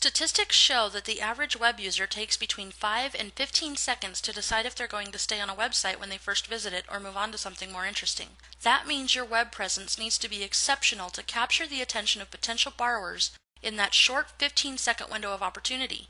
Statistics show that the average web user takes between 5 and 15 seconds to decide if they're going to stay on a website when they first visit it or move on to something more interesting. That means your web presence needs to be exceptional to capture the attention of potential borrowers in that short 15-second window of opportunity.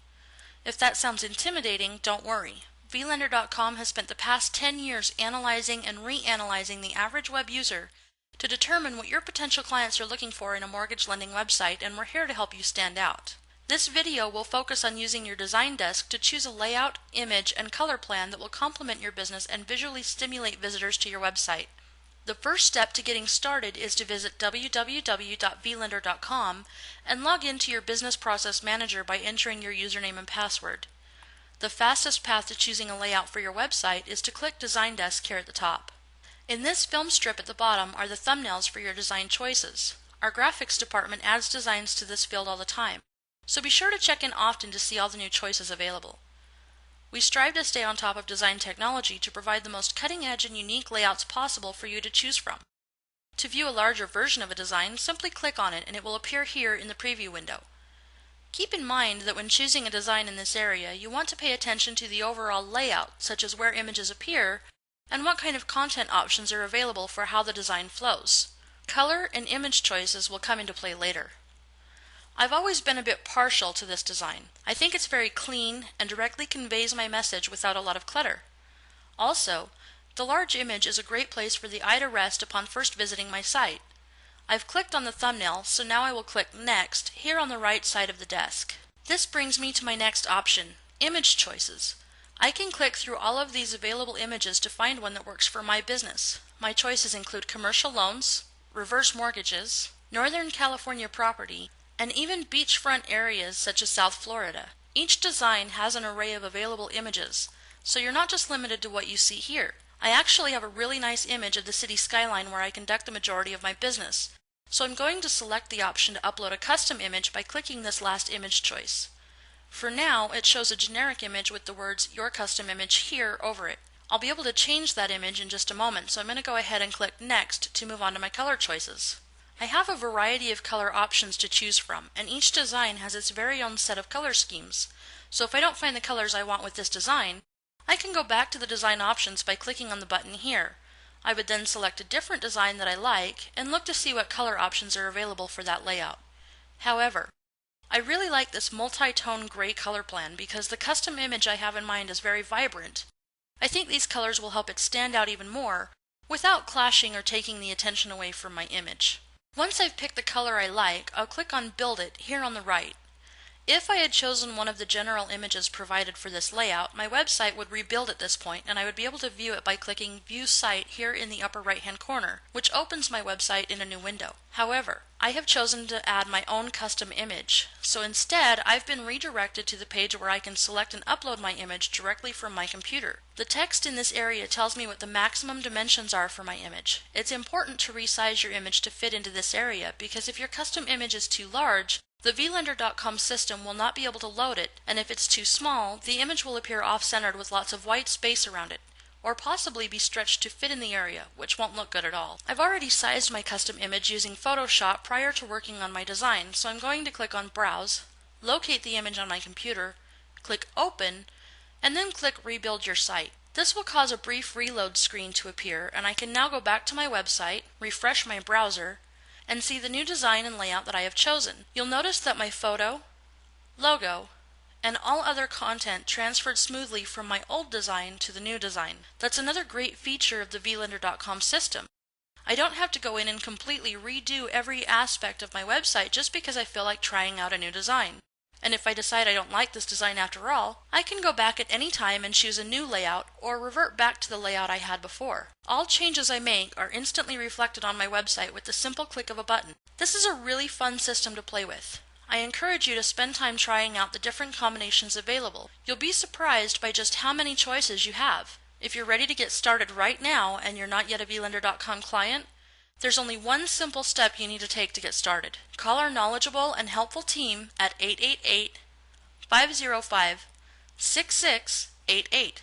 If that sounds intimidating, don't worry. VLender.com has spent the past 10 years analyzing and reanalyzing the average web user to determine what your potential clients are looking for in a mortgage lending website, and we're here to help you stand out. This video will focus on using your design desk to choose a layout, image, and color plan that will complement your business and visually stimulate visitors to your website. The first step to getting started is to visit www.vlender.com and log into your Business Process Manager by entering your username and password. The fastest path to choosing a layout for your website is to click Design Desk here at the top. In this film strip at the bottom are the thumbnails for your design choices. Our graphics department adds designs to this field all the time, so be sure to check in often to see all the new choices available. We strive to stay on top of design technology to provide the most cutting-edge and unique layouts possible for you to choose from. To view a larger version of a design, simply click on it and it will appear here in the preview window. Keep in mind that when choosing a design in this area, you want to pay attention to the overall layout, such as where images appear and what kind of content options are available for how the design flows. Color and image choices will come into play later. I've always been a bit partial to this design. I think it's very clean and directly conveys my message without a lot of clutter. Also, the large image is a great place for the eye to rest upon first visiting my site. I've clicked on the thumbnail, so now I will click Next here on the right side of the desk. This brings me to my next option, Image Choices. I can click through all of these available images to find one that works for my business. My choices include commercial loans, reverse mortgages, Northern California property, and even beachfront areas such as South Florida. Each design has an array of available images, so you're not just limited to what you see here. I actually have a really nice image of the city skyline where I conduct the majority of my business, so I'm going to select the option to upload a custom image by clicking this last image choice. For now, it shows a generic image with the words Your Custom Image here over it. I'll be able to change that image in just a moment, so I'm going to go ahead and click Next to move on to my color choices. I have a variety of color options to choose from, and each design has its very own set of color schemes. So if I don't find the colors I want with this design, I can go back to the design options by clicking on the button here. I would then select a different design that I like and look to see what color options are available for that layout. However, I really like this multi-tone gray color plan because the custom image I have in mind is very vibrant. I think these colors will help it stand out even more without clashing or taking the attention away from my image. Once I've picked the color I like, I'll click on Build It here on the right. If I had chosen one of the general images provided for this layout, my website would rebuild at this point and I would be able to view it by clicking View Site here in the upper right hand corner, which opens my website in a new window. However, I have chosen to add my own custom image, so instead I've been redirected to the page where I can select and upload my image directly from my computer. The text in this area tells me what the maximum dimensions are for my image. It's important to resize your image to fit into this area because if your custom image is too large, the VLender.com system will not be able to load it, and if it's too small, the image will appear off-centered with lots of white space around it, or possibly be stretched to fit in the area, which won't look good at all. I've already sized my custom image using Photoshop prior to working on my design, so I'm going to click on Browse, locate the image on my computer, click Open, and then click Rebuild Your Site. This will cause a brief reload screen to appear, and I can now go back to my website, refresh my browser, and see the new design and layout that I have chosen. You'll notice that my photo, logo, and all other content transferred smoothly from my old design to the new design. That's another great feature of the VLender.com system. I don't have to go in and completely redo every aspect of my website just because I feel like trying out a new design. And if I decide I don't like this design after all, I can go back at any time and choose a new layout or revert back to the layout I had before. All changes I make are instantly reflected on my website with the simple click of a button. This is a really fun system to play with. I encourage you to spend time trying out the different combinations available. You'll be surprised by just how many choices you have. If you're ready to get started right now and you're not yet a VLender.com client, there's only one simple step you need to take to get started. Call our knowledgeable and helpful team at 888-505-6688